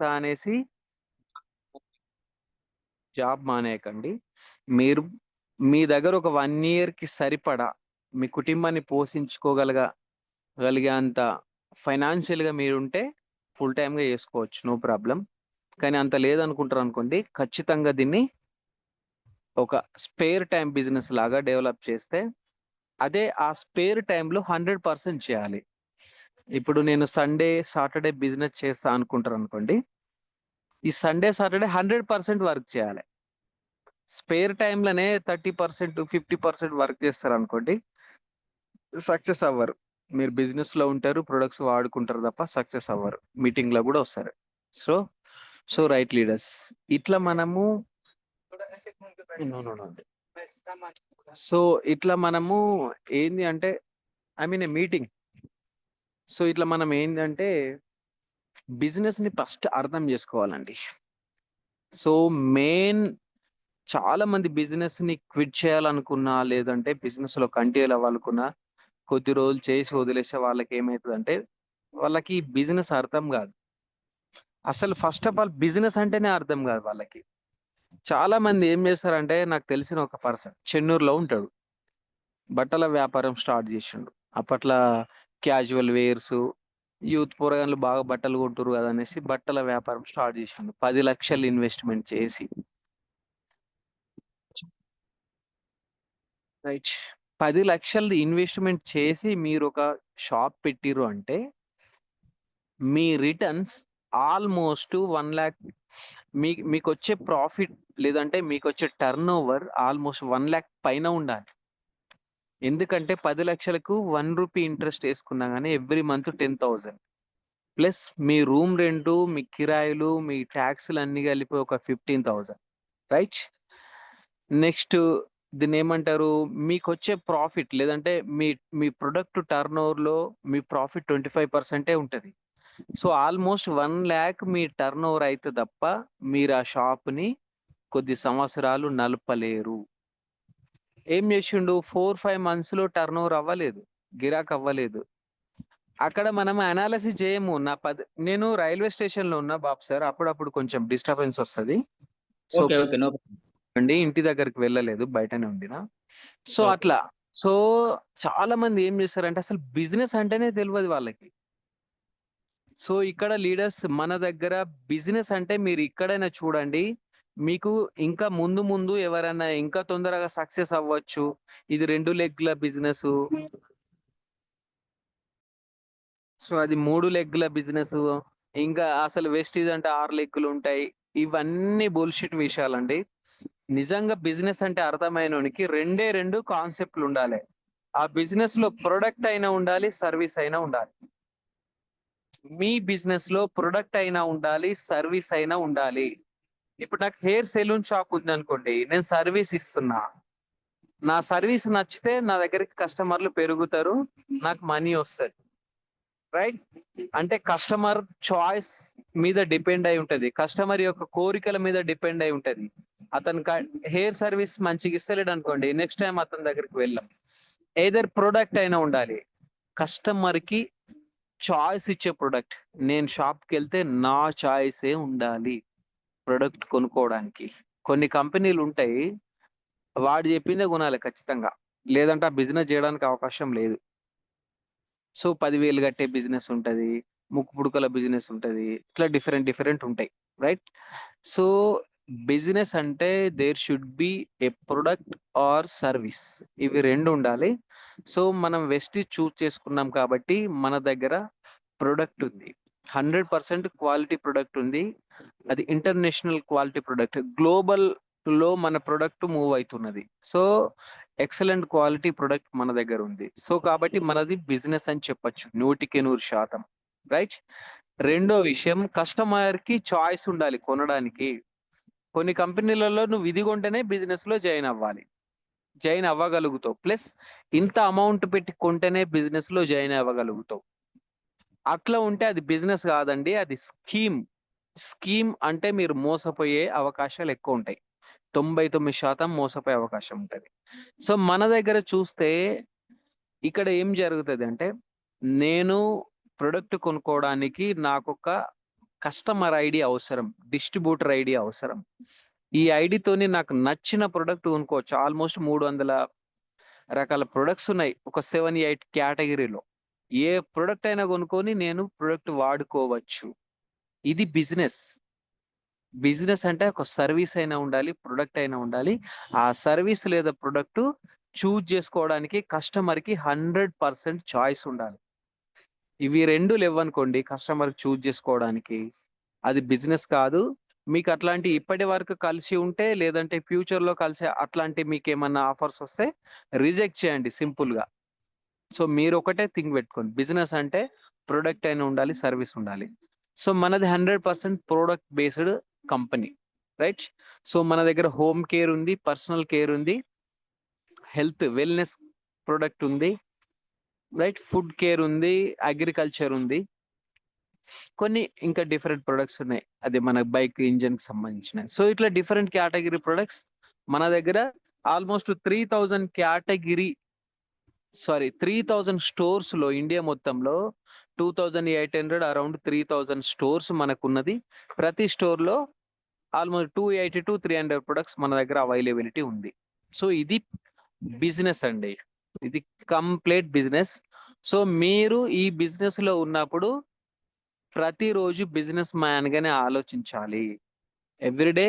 చేస్తా అనేసి జాబ్ మానేయకండి. మీరు మీ దగ్గర ఒక 1 ఇయర్‌కి సరిపడా మీ కుటుంబాన్ని గలిగే అంత ఫైనాన్షియల్‌గా మీరుంటే ఫుల్ టైమ్‌గా చేసుకోవచ్చు. No problem. కానీ అంత లేదనుకుంటారనుకోండి, ఖచ్చితంగా దీన్ని ఒక స్పేర్ టైమ్ బిజినెస్ లాగా డెవలప్ చేస్తే, అదే ఆ స్పేర్ టైమ్‌లో 100% చేయాలి. ఇప్పుడు నేను సండే, సాటర్‌డే బిజినెస్ చేస్తా అనుకుంటారనుకోండి. ఈ సండే, సాటర్‌డే 100% వర్క్ చేయాలి. స్పేర్ టైమ్‌లోనే 30%, 50% వర్క్ చేస్తారనుకోండి, సక్సెస్ అవ్వరు. మీరు బిజినెస్‌లో ఉంటారు, ప్రొడక్ట్స్ వాడుకుంటారు తప్ప సక్సెస్ అవ్వరు. మీటింగ్‌లో గూడా వస్తారు. So, right leaders. ఇట్లా మనము నో, నో, నో. సో, ఇట్లా మనము ఏంది అంటే I mean a meeting. So, ఇట్లా మనం ఏందంటే బిజినెస్‌ని ఫస్ట్ అర్థం జేసుకోవాలండి. సో, మెయిన్ చాలా మంది బిజినెస్‌ని క్విట్ చేయాలనుకున్నా, లేదంటే బిజినెస్‌లో కంటిన్యూ అవ్వాలనుకున్నా, కొద్ది రోజులు చేసి వదిలేసే వాళ్ళకేమైతదంటే, వాళ్ళకి బిజినెస్ అర్థం గాదు. అసలు ఫస్ట్ ఆఫ్ ఆల్ బిజినెస్ అంటేనే అర్థం గాదు వాళ్ళకి. చాలా మంది ఏం జేస్తారంటే, నాకు తెలిసిన ఒక పర్సన్ చెన్నూరులో ఉంటాడు. బట్టల వ్యాపారం స్టార్ట్ జేశిండు. అప్పట్ల క్యాజువల్ వేర్సు, యూత్ పోరగాన్లు బాగా బట్టలు కొంటుర్రు గదా! అనేసి బట్టల వ్యాపారం స్టార్ట్ జేశిండు. 10,00,000 ఇన్వెస్ట్‌మెంట్ చేసి. రైట్. 10,00,000 ఇన్వెస్ట్‌మెంట్ చేసి మీరొక షాప్ పెట్టిర్రు అంటే, మీ రిటర్న్స్ ఆల్‌మోస్ట్ 1,00,000 మీకొచ్చే ప్రాఫిట్ లేదంటే మీకొచ్చే టర్నోవర్ ఆల్‌మోస్ట్ 1,00,000 పైన ఉండాలి. ఎందుకంటే 10,00,000కు రూ. 1 ఇంట్రెస్ట్ యేసుకున్నా గాని ఎవ్రీ మంత్ 10,000 ప్లస్ మీ రూమ్ రెంటు, మీ కిరాయిలు, మీ టాక్స్‌లన్నీ కలిపి ఒక 15,000 రైట్? నెక్స్ట్ దీన్నేమంటారు? మీకొచ్చే ప్రాఫిట్ లేదంటే మీ మీ ప్రొడక్ట్ టర్నోవర్‌లో మీ ప్రాఫిట్ 25% ఉంటది. సో, ఆల్‌మోస్ట్ 1,00,000 మీ టర్నోవర్ అయితే తప్ప మీరు ఆ షాప్‌ని కొద్ది సంవత్సరాలు నలపలేరు. ఏం జేశిండు 4, 5 మంత్స్‌లో టర్నోవర్ అవ్వలేదు. గిరాకీ అవ్వలేదు. అక్కడ మనం అనాలిసిస్ జేయము. నేను రైల్వే స్టేషన్‌లో ఉన్నా బాబు సార్. అప్పుడప్పుడు కొంచెం డిస్టర్బెన్స్ ఒస్తది. So, okay. Okay. No problem. ఇంటి దగ్గరికి వెళ్ళలేదు. బయటనే ఉండినా. So, okay. అట్లా. సో, చాలా మంది ఏం జేస్తారంటే అసలు బిజినెస్ అంటేనే తెలవదు వాళ్ళకి. సో, ఇక్కడ లీడర్స్ మన దగ్గర బిజినెస్ అంటే మీరు ఇక్కడైనా చూడండి. మీకు ఇంకా ముందు ముందు ఎవరైనా ఇంకా తొందరగా సక్సెస్ అవ్వచ్చు. ఇది 2 లెగ్‌ల బిజినెసు. సో, అది 3 లెగ్‌ల బిజినెసు. ఇంకా అసలు వెస్టీజ్ అంటే 6 లెగ్గులుంటాయి. ఇవన్నీ బుల్‌షిట్ విషయాలండి. నిజంగా బిజినెస్ అంటే అర్థమైనోనికి 2 కాన్సెప్ట్‌లుండాలె. ఆ బిజినెస్‌లో ప్రొడక్ట్ అయినా ఉండాలి, సర్విస్ అయినా ఉండాలి. మీ బిజినెస్‌లో ప్రొడక్ట్ అయినా ఉండాలి, సర్విస్ అయినా ఉండాలి. ఇప్పుడు నాకు హెయిర్ సెలూన్ షాప్ ఉందనుకోండి. నేను సర్విస్ ఇస్తున్నా. నా సర్విస్ నచ్చితే నా దగ్గరికి కస్టమర్‌లు పెరుగుతారు. నాకు మనీ ఒస్తది. రైట్? అంటే కస్టమర్ చాయిస్ మీద డిపెండ్ అయి ఉంటది. కస్టమర్ యొక్క కోరికల మీద డిపెండ్ అయి ఉంటది. అతను హెయిర్ సర్విస్ మంచిగా ఇస్తలేడనుకోండి, నెక్స్ట్ టైమ్ అతని దగ్గరికి వెళ్ళం. ఎయిదర్ ప్రొడక్ట్ అయినా ఉండాలి. కస్టమర్‌కి చాయిస్ ఇచ్చే ప్రొడక్ట్. నేను షాప్‌కెళ్తే నా చాయిసే ఉండాలి ప్రొడక్ట్ కొనుక్కోవడానికి. కొన్ని కంపెనీలుంటాయి. వాడు చెప్పిందే కొనాలి ఖచ్చితంగా. లేదంటే ఆ బిజినెస్ జేయడానికి అవకాశం లేదు. సో, 10,000 కట్టే బిజినెస్ ఉంటది. ముక్కు పుడకల బిజినెస్ ఉంటది. ఇట్లా డిఫరెంట్ డిఫరెంట్ ఉంటాయి. రైట్? సో, బిజినెస్ అంటే there should be a product or service. ఇవి 2 ఉండాలి. సో, మనం వెస్టీజ్ చూజ్ చేసుకున్నాం కాబట్టి మన దగ్గర ప్రొడక్ట్ ఉంది. 100% క్వాలిటీ ప్రొడక్ట్ ఉంది. అది ఇంటర్నేషనల్ క్వాలిటీ ప్రొడక్ట్. గ్లోబల్‌లో మన ప్రొడక్ట్ మూవ్ అయితున్నది. సో, ఎక్సలెంట్ క్వాలిటీ ప్రొడక్ట్ మన దగ్గర ఉంది. సో, కాబట్టి మనది బిజినెస్ అని చెప్పొచ్చు. 100% రైట్? రెండో విషయం కస్టమర్‌కి చాయిస్ ఉండాలి కొనడానికి. కొన్ని కంపెనీలలో నువ్వు ఇది కొంటేనే బిజినెస్‌లో జాయిన్ అవ్వాలి. జాయిన్ అవ్వగలుగుతావు. ప్లస్ ఇంత అమౌంట్ పెట్టి కొంటేనే బిజినెస్‌లో జాయిన్ అవ్వగలుగుతావు. అట్లా ఉంటే అది బిజినెస్ కాదండి. అది స్కీమ్. స్కీమ్ అంటే మీరు మోసపోయే అవకాశాలు ఎక్కువుంటాయి. 99% మోసపోయే అవకాశం ఉంటది. సో, మన దగ్గర చూస్తే ఇక్కడ ఏం జరుగుతదంటే, నేను ప్రొడక్ట్ కొనుక్కోవడానికి నాకొక కస్టమర్ ఐడి అవసరం, డిస్ట్రిబ్యూటర్ ఐడి అవసరం. ఈ ఐడితోని నాకు నచ్చిన ప్రొడక్ట్ కొనుక్కోవచ్చు. ఆల్మోస్ట్ 300 రకాల ప్రొడక్ట్స్ ఉన్నాయి ఒక 7-8 కేటగిరీలో. ఏ ప్రొడక్ట్ అయినా కొనుక్కొని నేను ప్రొడక్ట్ వాడుకోవచ్చు. ఇది బిజినెస్. బిజినెస్ అంటే ఒక సర్వీస్ అయినా ఉండాలి, ప్రొడక్ట్ అయినా ఉండాలి. ఆ సర్వీస్ లేదా ప్రొడక్ట్ చూజ్ చేసుకోవడానికి కస్టమర్‌కి 100% చాయిస్ ఉండాలి. ఇవి 2 లేవనుకోండి కస్టమర్ చూజ్ చేసుకోవడానికి, అది బిజినెస్ కాదు. మీకు అట్లాంటి ఇప్పటి వరకు కలిసి ఉంటే, లేదంటే ఫ్యూచర్‌లో కలిసే అట్లాంటి మీకేమన్నా ఆఫర్స్ వస్తే రిజెక్ట్ చేయండి సింపుల్‌గా. సో, మీరొకటే థింగ్ పెట్టుకోండి. బిజినెస్ అంటే ప్రొడక్ట్ అయినా ఉండాలి, సర్వీస్ ఉండాలి. సో, మనది 100% product based company. Right? So, మన దగ్గర హోమ్ కేర్ ఉంది, పర్సనల్ కేర్ ఉంది, హెల్త్ వెల్‌నెస్ ప్రొడక్ట్ ఉంది. రైట్? ఫుడ్ కేర్ ఉంది, అగ్రికల్చర్ ఉంది. కొన్ని ఇంకా డిఫరెంట్ ప్రొడక్ట్స్ ఉన్నాయి. అది మన బైక్ ఇంజిన్‌కి సంబంధించినయి. సో, ఇట్లా డిఫరెంట్ కేటగిరీ ప్రొడక్ట్స్ మన దగ్గర ఆల్మోస్ట్ 3000 స్టోర్స్‌లో ఇండియా మొత్తంలో 2800 అరౌండ్ 3000 స్టోర్స్ మనకున్నది. ప్రతి స్టోర్‌లో ఆల్మోస్ట్ 280-300 ప్రొడక్ట్స్ మన దగ్గర అవైలబిలిటీ ఉంది. సో, ఇది బిజినెస్ అండి. ఇది కంప్లీట్ బిజినెస్. సో, మీరు ఈ బిజినెస్‌లో ఉన్నప్పుడు ప్రతిరోజు బిజినెస్ మ్యాన్‌గానే ఆలోచించాలి. ఎవ్రీడే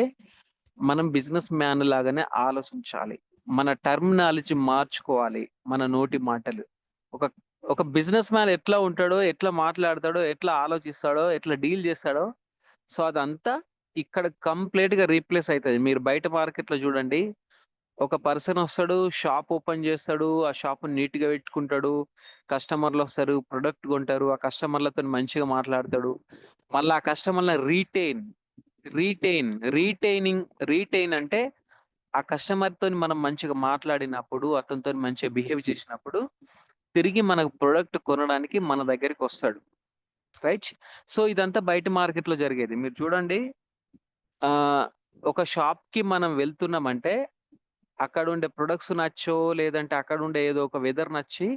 మనం బిజినెస్ మ్యాన్ లాగానే ఆలోచించాలి. మన టర్మినాలజీ మార్చుకోవాలి. మన నోటి మాటలు. ఒక ఒక బిజినెస్ మ్యాన్ ఎట్లా ఉంటాడో, ఎట్లా మాట్లాడతాడో, ఎట్లా ఆలోచిస్తాడో, ఎట్లా డీల్ చేస్తాడో, సో, అదంతా ఇక్కడ కంప్లీట్‌గా రీప్లేస్ అయితది. మీరు బయట మార్కెట్‌లో చూడండి. ఒక పర్సన్ వస్తాడు, షాప్ ఓపెన్ చేస్తాడు, ఆ షాప్‌ని నీట్‌గా పెట్టుకుంటాడు. కస్టమర్‌లొస్తారు, ప్రొడక్ట్ కొంటారు. ఆ కస్టమర్‌లతోని మంచిగా మాట్లాడతాడు. మళ్ళా ఆ కస్టమర్‌లని రీటైన్, రీటైన్ అంటే ఆ కస్టమర్‌తోని మనం మంచిగా మాట్లాడినప్పుడు, అతనితోని మంచిగా బిహేవ్ చేసినప్పుడు, తిరిగి మనకు ప్రొడక్ట్ కొనడానికి మన దగ్గరికొస్తాడు. రైట్? సో, ఇదంతా బయట మార్కెట్‌లో జరిగేది. మీరు చూడండి ఆహ్, ఒక షాప్‌కి మనం వెళ్తున్నామంటే, అక్కడుండే ప్రొడక్ట్స్ నచ్చో, లేదంటే అక్కడుండే ఏదో ఒక వెదర్ నచ్చి,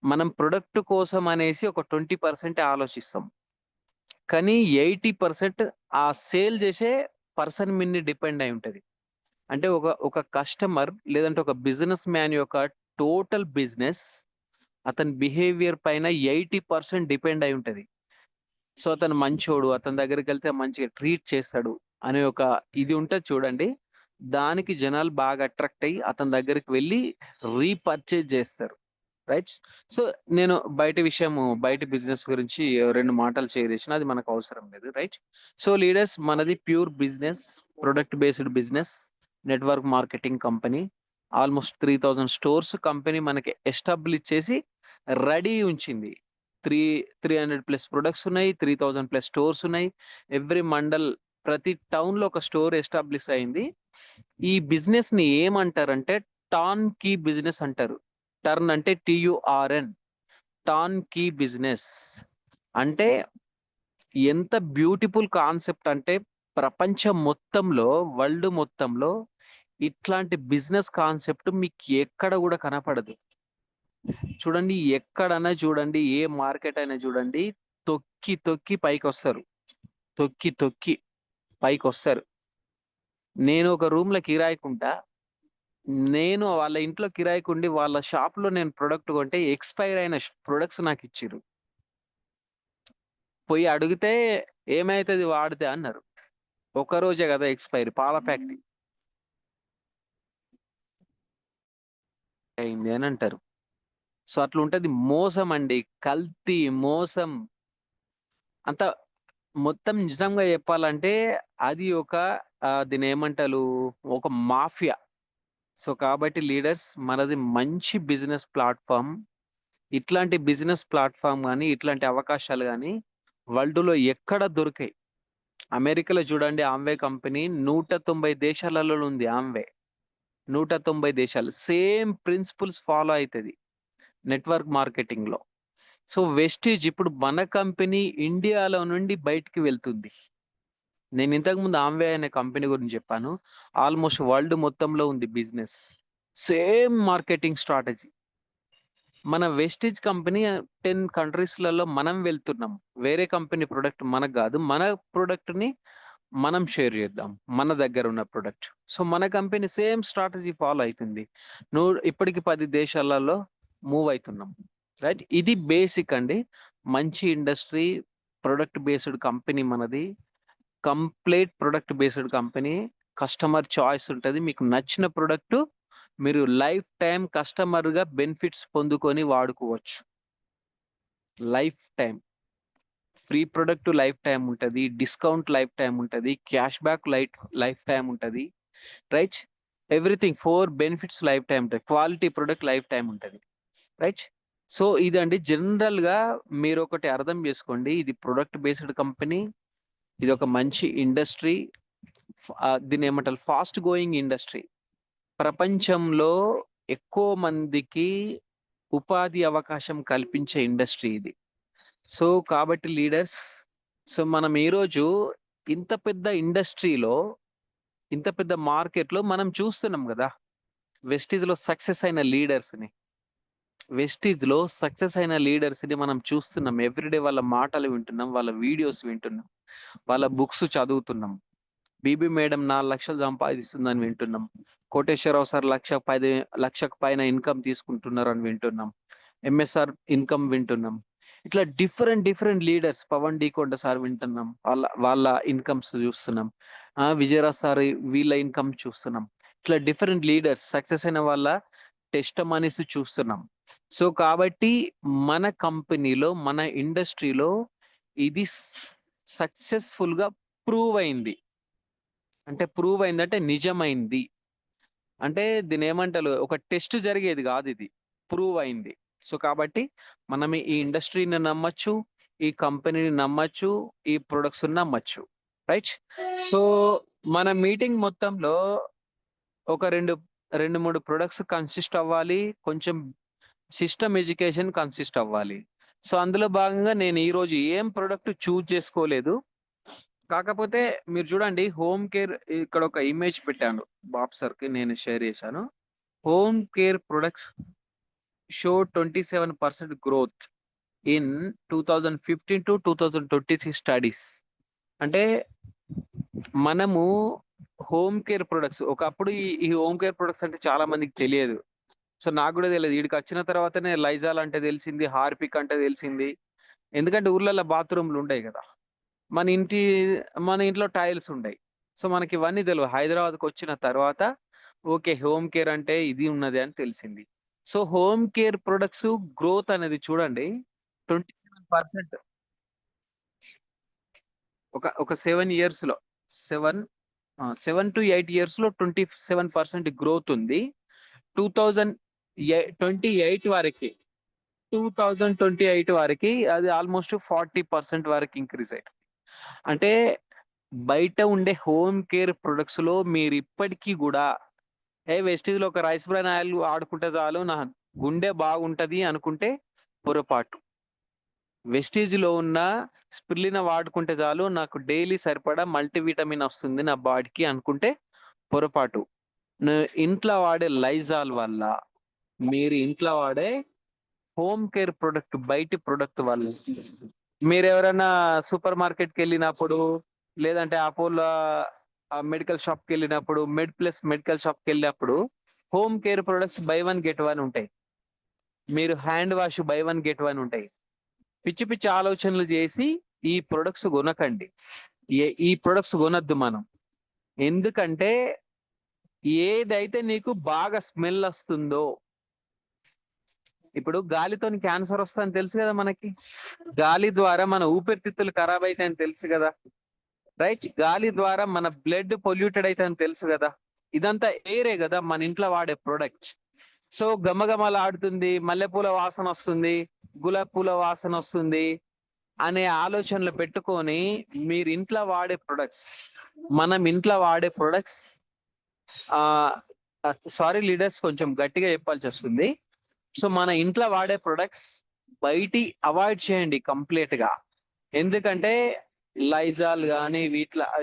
మనం ప్రొడక్ట్ కోసం అనేసి ఒక 20% ఆలోచిస్తాం. కానీ 80% ఆ సేల్ చేసే పర్సన్ మీదనే డిపెండ్ అయి ఉంటది. అంటే ఒక కస్టమర్ లేదంటే ఒక బిజినెస్ మ్యాన్ యొక్క టోటల్ బిజినెస్ అతని బిహేవియర్ పైన 80% డిపెండ్ అయి ఉంటది. సో, అతను మంచోడు, అతని దగ్గరికెళ్తే మంచిగా ట్రీట్ చేస్తాడు అనే ఒక ఇది ఉంటది చూడండి. దానికి జనాలు బాగా అట్రాక్ట్ అయ్యి అతని దగ్గరికి వెళ్లి రీపర్చేజ్ చేస్తారు. రైట్? సో, నేను బయట బిజినెస్ గురించి 2 మాటలు షేర్ చేసిన. అది మనకు అవసరం లేదు. రైట్? సో, లీడర్స్ మనది pure business, product based business, network marketing company. Almost 3000 stores company మనకి ఎస్టాబ్లిష్ చేసి రెడీ ఉంచింది. 300+ ప్రొడక్ట్స్ ఉన్నాయి. 3000+ స్టోర్స్ ఉన్నాయి. ఎవ్రీ మండల్ ప్రతి టౌన్‌లో ఒక స్టోర్ ఎస్టాబ్లిష్ అయింది. ఈ బిజినెస్‌ని ఏమంటారంటే టర్న్ కీ బిజినెస్ అంటారు. టర్న్ అంటే టీయూఆర్ఎన్. Turn key business. అంటే ఎంత బ్యూటిఫుల్ కాన్సెప్ట్ అంటే ప్రపంచం మొత్తంలో, వరల్డ్ మొత్తంలో ఇట్లాంటి బిజినెస్ కాన్సెప్ట్ మీకు ఎక్కడ గూడా కనపడదు. చూడండి ఎక్కడన్నా చూడండి, ఏ మార్కెట్ అయినా చూడండి, తొక్కి తొక్కి పైకొస్తారు. తొక్కి తొక్కి పైకొస్తారు. నేను ఒక రూమ్‌లో కిరాయికుంటా. నేను వాళ్ళ ఇంట్లో కిరాయికుండి వాళ్ళ షాప్‌లో నేను ప్రొడక్ట్ కొంటే ఎక్స్‌పైర్ అయిన ప్రొడక్ట్స్ నాకిచ్చిర్రు. పోయి అడిగితే "ఏమైతది వాడితే" అన్నారు. ఒక్క రోజే గదా ఎక్స్‌పైరీ పాల ప్యాకెట్ అయింది అని అంటారు. సో, అట్లుంటది మోసం అండి. కల్తీ, మోసం అంత మొత్తం నిజంగా చెప్పాలంటే అది ఒక దీన్నేమంటారు ఒక మాఫియా. సో, కాబట్టి లీడర్స్ మనది మంచి బిజినెస్ ప్లాట్‌ఫార్మ్. ఇట్లాంటి బిజినెస్ ప్లాట్‌ఫార్మ్ గాని, ఇట్లాంటి అవకాశాలు గాని వరల్డ్‌లో ఎక్కడ దొరకయి. అమెరికాలో చూడండి ఆమ్వే కంపెనీ 190 దేశాలలో ఉంది ఆమ్వే. 190 దేశాలు. సేమ్ ప్రిన్సిపుల్స్ ఫాలో అయితది నెట్వర్క్ మార్కెటింగ్‌లో. సో, వెస్టీజ్ ఇప్పుడు మన కంపెనీ ఇండియాలో నుండి బయటికి వెళ్తుంది. నేను ఇంతకుముందు ఆమ్వే అనే కంపెనీ గురించి చెప్పాను. ఆల్‌మోస్ట్ వరల్డ్ మొత్తంలో ఉంది బిజినెస్. Same marketing strategy. మన వెస్టేజ్ కంపెనీ 10 కంట్రీస్‌లలో మనం వెళ్తున్నాం. వేరే కంపెనీ ప్రొడక్ట్ మనకు గాదు. మన ప్రొడక్ట్‌ని మనం షేర్ చేద్దాం. మన దగ్గరున్న ప్రొడక్ట్. సో, మన కంపెనీ సేమ్ స్ట్రాటజీ ఫాలో అయితుంది. ఇప్పటికి 10 దేశాలలో మూవ్ అయితున్నాం. రైట్? ఇది బేసిక్ అండి. మంచి ఇండస్ట్రీ, ప్రొడక్ట్ బేస్డ్ కంపెనీ మనది. Complete product based company. Customer choice ఉంటది. మీకు నచ్చిన ప్రొడక్ట్ మీరు లైఫ్ టైమ్ కస్టమర్‌గా బెనిఫిట్స్ పొందుకొని వాడుకోవచ్చు. Life time. Free product life time ఉంటది. డిస్కౌంట్ లైఫ్ టైమ్ ఉంటది. క్యాష్ బ్యాక్ లైఫ్ టైమ్ ఉంటది. Right? Everything 4 benefits life time ఉంటది. క్వాలిటీ ప్రొడక్ట్ లైఫ్ టైమ్ ఉంటది. రైట్? సో, ఇదండి జనరల్‌గా మీరొకటి అర్థం చేసుకోండి. ఇది ప్రొడక్ట్ బేస్డ్ కంపెనీ. ఇదొక మంచి ఇండస్ట్రీ. దీన్నేమంటారు ఫాస్ట్ గోయింగ్ ఇండస్ట్రీ. ప్రపంచంలో ఎక్కువ మందికి ఉపాధి అవకాశం కల్పించే ఇండస్ట్రీ ఇది. సో, కాబట్టి లీడర్స్, సో, మనం ఈరోజు ఇంత పెద్ద ఇండస్ట్రీలో, ఇంత పెద్ద మార్కెట్‌లో మనం చూస్తున్నాం గదా! వెస్టీజ్‌లో సక్సెస్ అయిన లీడర్స్‌ని. వెస్టీజ్‌లో సక్సెస్ అయిన లీడర్స్‌ని మనం చూస్తున్నాం. ఎవ్రీడే వాళ్ళ మాటలు వింటున్నాం. వాళ్ళ వీడియోస్ వింటున్నాం. వాళ్ళ బుక్స్ చదువుతున్నాం. బీబీ మేడం 4,00,000 సంపాదిస్తుందని వింటున్నాం. కోటేశ్వరరావు సార్ లక్షకు పైన ఇన్‌కమ్ తీసుకుంటున్నారని వింటున్నాం. ఎంఎస్ఆర్ ఇన్‌కమ్ వింటున్నాం. ఇట్లా different leaders Pawan Deekonda sir వింటున్నాం. వాళ్ళ వాళ్ళ ఇన్‌కమ్స్ చూస్తున్నాం. విజయరాజ్ సార్ వీళ్ళ ఇన్‌కమ్ చూస్తున్నాం. ఇట్లా డిఫరెంట్ లీడర్స్ సక్సెస్ అయిన వాళ్ళ టెస్టిమనీస్ చూస్తున్నాం. సో, కాబట్టి మన కంపెనీలో, మన ఇండస్ట్రీలో ఇది సక్సెస్‌ఫుల్‌గా ప్రూవ్ అయింది. అంటే ప్రూవ్ అయిందంటే నిజమైంది. అంటే దీన్నేమంటారు ఒక టెస్ట్ జరిగేది గాదిది. ప్రూవ్ అయింది. సో, కాబట్టి మనం ఈ ఇండస్ట్రీని నమ్మొచ్చు, ఈ కంపెనీని నమ్మొచ్చు, ఈ ప్రొడక్ట్స్‌ని నమ్మొచ్చు. రైట్? సో, మన మీటింగ్ మొత్తంలో ఒక 2, 3 ప్రొడక్ట్స్ కన్సిస్ట్ అవ్వాలి. కొంచెం సిస్టమ్ ఎడ్యుకేషన్ కన్సిస్ట్ అవ్వాలి. సో, అందులో భాగంగా నేను ఈరోజు ఏం ప్రొడక్ట్ చూజ్ చేసుకోలేదు. కాకపోతే మీరు చూడండి హోమ్ కేర్ ఇక్కడ ఒక ఇమేజ్ పెట్టాను. బాబ్ సార్‌కి నేను షేర్ చేశాను. Home care products show 27% growth in 2015-2026 studies. అంటే మనము హోమ్ కేర్ ప్రొడక్ట్స్ ఒకప్పుడు ఈ హోమ్ కేర్ ప్రొడక్ట్స్ అంటే చాలా మందికి తెలియదు. సో, నాకు గూడా తెలీదు. ఈడికొచ్చిన తర్వాతనే లైజాల్ అంటే తెలిసింది. హార్పిక్ అంటే తెలిసింది. ఎందుకంటే ఊర్లలో బాత్రూమ్‌లు ఉండయి గదా! మన ఇంటి మన ఇంట్లో టైల్స్ ఉండయి. సో, మనకివన్నీ తెలవవు. హైదరాబాద్‌కొచ్చిన తర్వాత ఓకే. హోమ్ కేర్ అంటే ఇది ఉన్నది అని తెలిసింది. So, home care products growth అనేది చూడండి 27% ఒక 7 ఇయర్స్‌లో 7-8 ఇయర్స్‌లో 27% గ్రోత్ ఉంది. 2028 వరకి 2028 వరకి అది ఆల్‌మోస్ట్ 40% వరకు ఇంక్రీజ్ అయింది. అంటే బయట ఉండే హోమ్ కేర్ ప్రొడక్ట్స్‌లో మీరిప్పటికి గూడా వెస్టీజ్‌లో ఒక రైస్ బ్రాన్ ఆయిల్ వాడుకుంటే చాలు నా గుండె బాగుంటది అనుకుంటే పొరపాటు. వెస్టీజ్‌లో ఉన్న స్పిరులినా వాడుకుంటే చాలు నాకు డైలీ సరిపడా మల్టీవిటమిన్ వస్తుంది నా బాడీకి అనుకుంటే పొరపాటు. న ఇంట్లో వాడే లైజాల్ వల్ల, మీరు ఇంట్లో వాడే హోమ్ కేర్ ప్రొడక్ట్ బయటి ప్రొడక్ట్ వల్ల మీరెవరన్నా సూపర్ మార్కెట్‌కెళ్ళినప్పుడు, లేదంటే అపోలో మెడికల్ షాప్‌కెళ్ళినప్పుడు, మెడికల్ షాప్‌కెళ్ళినప్పుడు home care products buy one get one ఉంటాయి. మీరు hand wash buy one get one ఉంటాయి. పిచ్చి ఆలోచనలు చేసి ఈ ప్రొడక్ట్స్ కొనకండి. ఈ ప్రొడక్ట్స్ కొనొద్దు మనం. ఎందుకంటే ఏదైతే నీకు బాగా స్మెల్ వస్తుందో, ఇప్పుడు గాలితోని క్యాన్సర్ వస్తదని తెలుసు గదా మనకి. గాలి ద్వారా మన ఊపిరితిత్తులు ఖరాబ్ అయితాయని తెలుసు గదా! రైట్? గాలి ద్వారా మన బ్లడ్ పొల్యూటెడ్ అయితదని తెలుసు గదా! ఇదంతా ఎయిరే గదా! మన ఇంట్లో వాడే ప్రొడక్ట్. సో, గమగమలాడుతుంది, మల్లెపూల వాసనొస్తుంది, గులాబీ పూల వాసనొస్తుంది అనే ఆలోచనలు పెట్టుకొని మీరు ఇంట్లో వాడే ప్రొడక్ట్స్, మనం ఇంట్లో వాడే ప్రొడక్ట్స్ ఆహ్, సారీ లీడర్స్ కొంచెం గట్టిగా చెప్పాల్సొస్తుంది. సో, మన ఇంట్లో వాడే ప్రొడక్ట్స్ బయటి అవాయిడ్ చేయండి కంప్లీట్‌గా. ఎందుకంటే లైజాల్ గాని,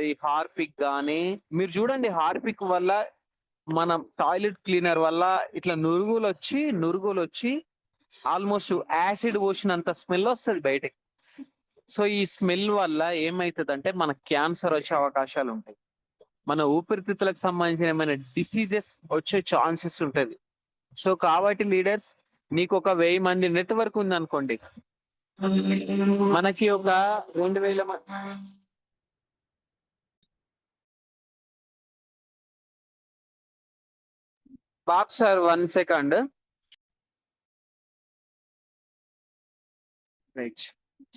ఈ హార్పిక్ గాని మీరు చూడండి హార్పిక్ వల్ల మనం టాయిలెట్ క్లీనర్ వల్ల ఇట్లా నురుగులొచ్చి ఆల్మోస్ట్ యాసిడ్ పోసినంత స్మెల్ వస్తుంది బయటకి. సో ఈ స్మెల్ వల్ల ఏమైతుందంటే మనకు క్యాన్సర్ వచ్చే అవకాశాలు ఉంటాయి, మన ఊపిరితిత్తులకు సంబంధించిన ఏమైనా డిసీజెస్ వచ్చే ఛాన్సెస్ ఉంటది. సో కాబట్టి లీడర్స్, నీకు ఒక 1000 మంది నెట్వర్క్ ఉంది అనుకోండి, మనకి ఒక 2000 Bob sir 1 second. Right.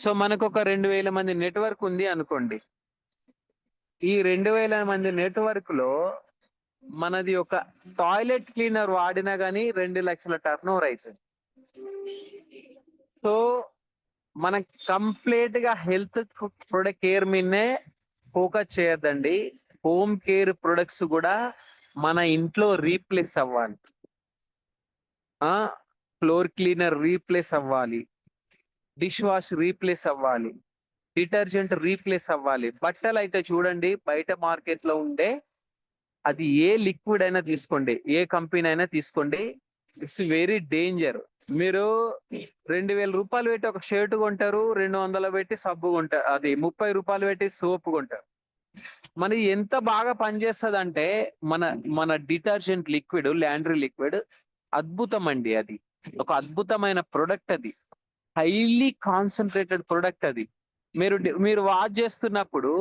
So మనకు ఒక 2000 మంది నెట్వర్క్ ఉంది అనుకోండి. ఈ 2000 మంది నెట్వర్క్ లో మనది ఒక టాయిలెట్ క్లీనర్ వాడినా గానీ 2 లక్షల టర్న్ ఓవర్ అవుతుంది. సో మనం కంప్లీట్ గా హెల్త్ ప్రొడక్ట్ కేర్ మీదనే ఫోకస్ చేయొద్దండి. హోమ్ కేర్ ప్రొడక్ట్స్ కూడా మన ఇంట్లో రీప్లేస్ అవ్వాలి. ఫ్లోర్ క్లీనర్ రీప్లేస్ అవ్వాలి, డిష్ వాష్ రీప్లేస్ అవ్వాలి, డిటర్జెంట్ రీప్లేస్ అవ్వాలి. బట్టలు అయితే చూడండి, బయట మార్కెట్ లో ఉండే అది ఏ లిక్విడ్ అయినా తీసుకోండి, ఏ కంపెనీ అయినా తీసుకోండి, ఇట్స్ వెరీ డేంజర్. మీరు 2000 రూపాయలు పెట్టి ఒక షర్ట్ కొంటారు, 200 పెట్టి సబ్బు కొంటారు, అది 30 రూపాయలు పెట్టి సోప్ కొంటారు. మన ఎంత బాగా పనిచేస్తుంది అంటే మన మన డిటర్జెంట్ లిక్విడ్, లాండ్రీ లిక్విడ్ అద్భుతం అండి. అది ఒక అద్భుతమైన ప్రొడక్ట్, అది హైలీ కాన్సన్ట్రేటెడ్ ప్రొడక్ట్. అది మీరు మీరు వాచ్ చేస్తున్నప్పుడు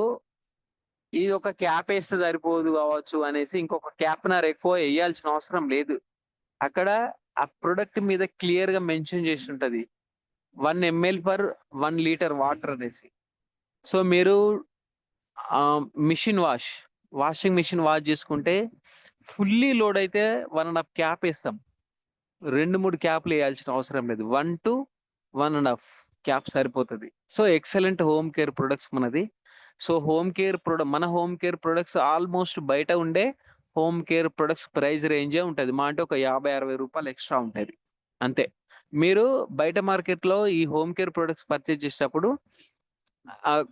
ఇది ఒక క్యాప్ వేస్తే సరిపోదు కావచ్చు అనేసి ఇంకొక క్యాప్నర్ ఎక్కువ వేయాల్సిన అవసరం లేదు. అక్కడ ఆ ప్రొడక్ట్ మీద క్లియర్ గా మెన్షన్ చేసి ఉంటది 1 ml per 1 లీటర్ వాటర్ అనేసి. సో మీరు వాషింగ్ మిషన్ వాష్ చేసుకుంటే ఫుల్లీ లోడ్ అయితే 1.5 క్యాప్ వేస్తాం, 2-3 క్యాప్లు వేయాల్సిన అవసరం లేదు, 1 to 1.5 క్యాప్ సరిపోతుంది. So excellent home care products మనది. సో మన హోమ్ కేర్ ప్రొడక్ట్స్ ఆల్మోస్ట్ బయట ఉండే హోమ్ కేర్ ప్రొడక్ట్స్ ప్రైస్ రేంజే ఉంటుంది, మా అంటే ఒక 50-60 రూపాయలు ఎక్స్ట్రా ఉంటుంది అంతే. మీరు బయట మార్కెట్ లో ఈ హోమ్ కేర్ ప్రొడక్ట్స్ పర్చేజ్ చేసేటప్పుడు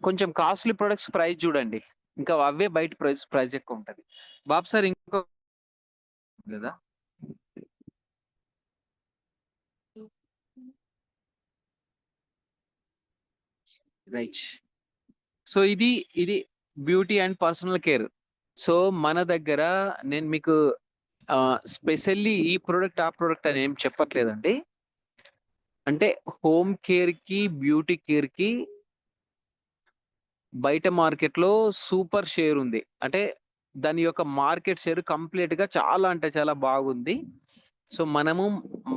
కొంచెం కాస్ట్లీ ప్రొడక్ట్స్ ప్రైస్ చూడండి, ఇంకా అవే బయట ప్రైస్ ఎక్కువ ఉంటది. బాబు సార్ ఇంకో కదా. రైట్. సో ఇది beauty and personal care. So మన దగ్గర నేను మీకు స్పెషల్లీ ఈ ప్రోడక్ట్ ఆ ప్రోడక్ట్ అని ఏం చెప్పట్లేదండి. అంటే హోమ్ కేర్ కి బ్యూటీ కేర్ కి బయట మార్కెట్ లో సూపర్ షేర్ ఉంది. అంటే దాని యొక్క మార్కెట్ షేర్ కంప్లీట్ గా చాలా అంటే చాలా బాగుంది. సో మనము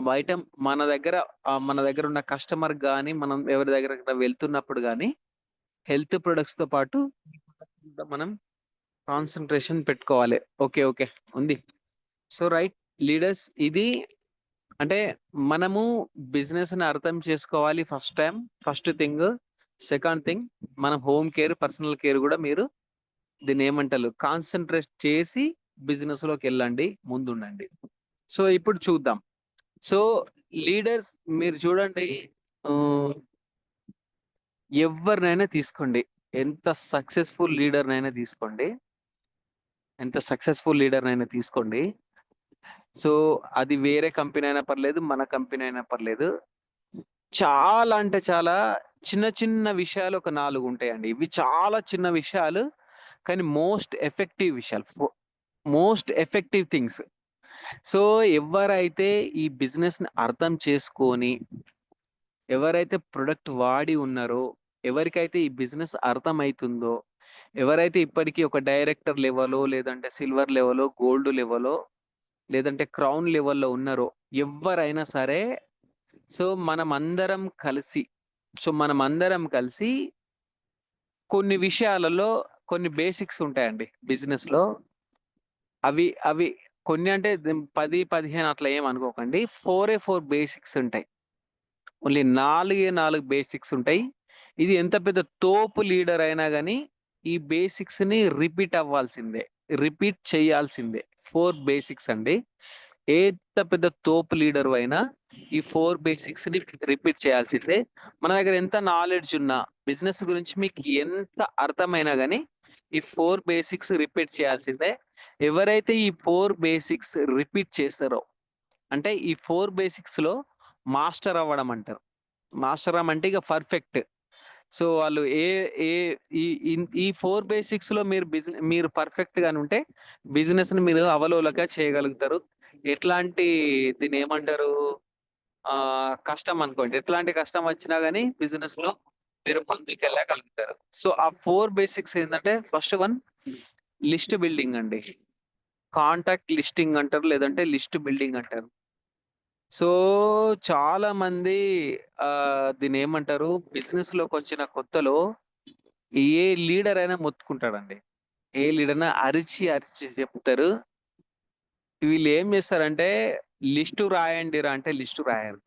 బయట మన దగ్గర ఉన్న కస్టమర్ కానీ మనం ఎవరి దగ్గర వెళ్తున్నప్పుడు కానీ హెల్త్ ప్రొడక్ట్స్ తో పాటు మనం కాన్సన్ట్రేషన్ పెట్టుకోవాలి. ఓకే ఓకే ఉంది. సో రైట్ లీడర్స్, ఇది అంటే మనము బిజినెస్ ని అర్థం చేసుకోవాలి ఫస్ట్ థింగ్. సెకండ్ థింగ్, మనం హోమ్ కేర్ పర్సనల్ కేర్ కూడా మీరు దీన్ని ఏమంటారు కాన్సన్ట్రేట్ చేసి బిజినెస్ లోకి వెళ్ళండి, ముందుండండి. సో ఇప్పుడు చూద్దాం. సో లీడర్స్ మీరు చూడండి, ఎవరినైనా తీసుకోండి, ఎంత సక్సెస్ఫుల్ లీడర్నైనా తీసుకోండి. సో అది వేరే కంపెనీ అయినా పర్లేదు, మన కంపెనీ అయినా పర్లేదు, చాలా అంటే చాలా చిన్న చిన్న విషయాలు ఒక 4 ఉంటాయండి. ఇవి చాలా చిన్న విషయాలు కానీ మోస్ట్ ఎఫెక్టివ్ థింగ్స్. సో ఎవరైతే ఈ బిజినెస్ ని అర్థం చేసుకొని, ఎవరైతే ప్రొడక్ట్ వాడి ఉన్నారో, ఎవరికైతే ఈ బిజినెస్ అర్థమవుతుందో, ఎవరైతే ఇప్పటికీ ఒక డైరెక్టర్ లెవెలో, లేదంటే సిల్వర్ లెవెలో, గోల్డ్ లెవెలో, లేదంటే క్రౌన్ లెవెల్లో ఉన్నారో, ఎవరైనా సరే, సో మనం అందరం కలిసి కొన్ని విషయాలలో కొన్ని బేసిక్స్ ఉంటాయండి బిజినెస్ లో. అవి అవి కొన్ని అంటే 10-15 అట్లా ఏం అనుకోకండి, 4 బేసిక్స్ ఉంటాయి. ఓన్లీ 4 బేసిక్స్ ఉంటాయి. ఇది ఎంత పెద్ద తోపు లీడర్ అయినా కానీ ఈ బేసిక్స్ ని రిపీట్ చేయాల్సిందే. 4 బేసిక్స్ అండి. ఎంత పెద్ద తోపు లీడర్ అయినా ఈ 4 బేసిక్స్ ని రిపీట్ చేయాల్సిందే. మన దగ్గర ఎంత నాలెడ్జ్ ఉన్నా, బిజినెస్ గురించి మీకు ఎంత అర్థమైనా కానీ ఈ 4 బేసిక్స్ రిపీట్ చేయాల్సిందే. ఎవరైతే ఈ 4 బేసిక్స్ రిపీట్ చేస్తారో, అంటే ఈ 4 బేసిక్స్ లో మాస్టర్ అవ్వడం అంటారు. మాస్టర్ అంటే ఇక పర్ఫెక్ట్. సో వాళ్ళు ఏ ఏ ఈ 4 బేసిక్స్‌లో మీరు పర్ఫెక్ట్ గానుంటే బిజినెస్‌ని మీరు అవలోలగా చేయగలుగుతారు. ఎట్లాంటి దీన్నేమంటారు కష్టం అనుకోండి. ఎట్లాంటి కష్టం వచ్చినా గాని బిజినెస్‌లో మీరు ముందుకెళ్ళగలుగుతారు. సో, ఆ 4 బేసిక్స్ ఏందంటే ఫస్ట్ వన్ లిస్ట్ బిల్డింగ్ అండి. కాంటాక్ట్ లిస్టింగ్ అంటారు. లేదంటే లిస్ట్ బిల్డింగ్ అంటారు. సో, చాలా మంది దీన్నేమంటారు బిజినెస్‌లోకొచ్చిన కొత్తలో ఏ లీడర్ అయినా మొత్తుకుంటాడండి. ఏ లీడర్ అయినా అరిచి, అరిచి చెప్తారు. వీళ్ళేం చేస్తారంటే లిస్టు రాయండిరా అంటే లిస్టు రాయరు.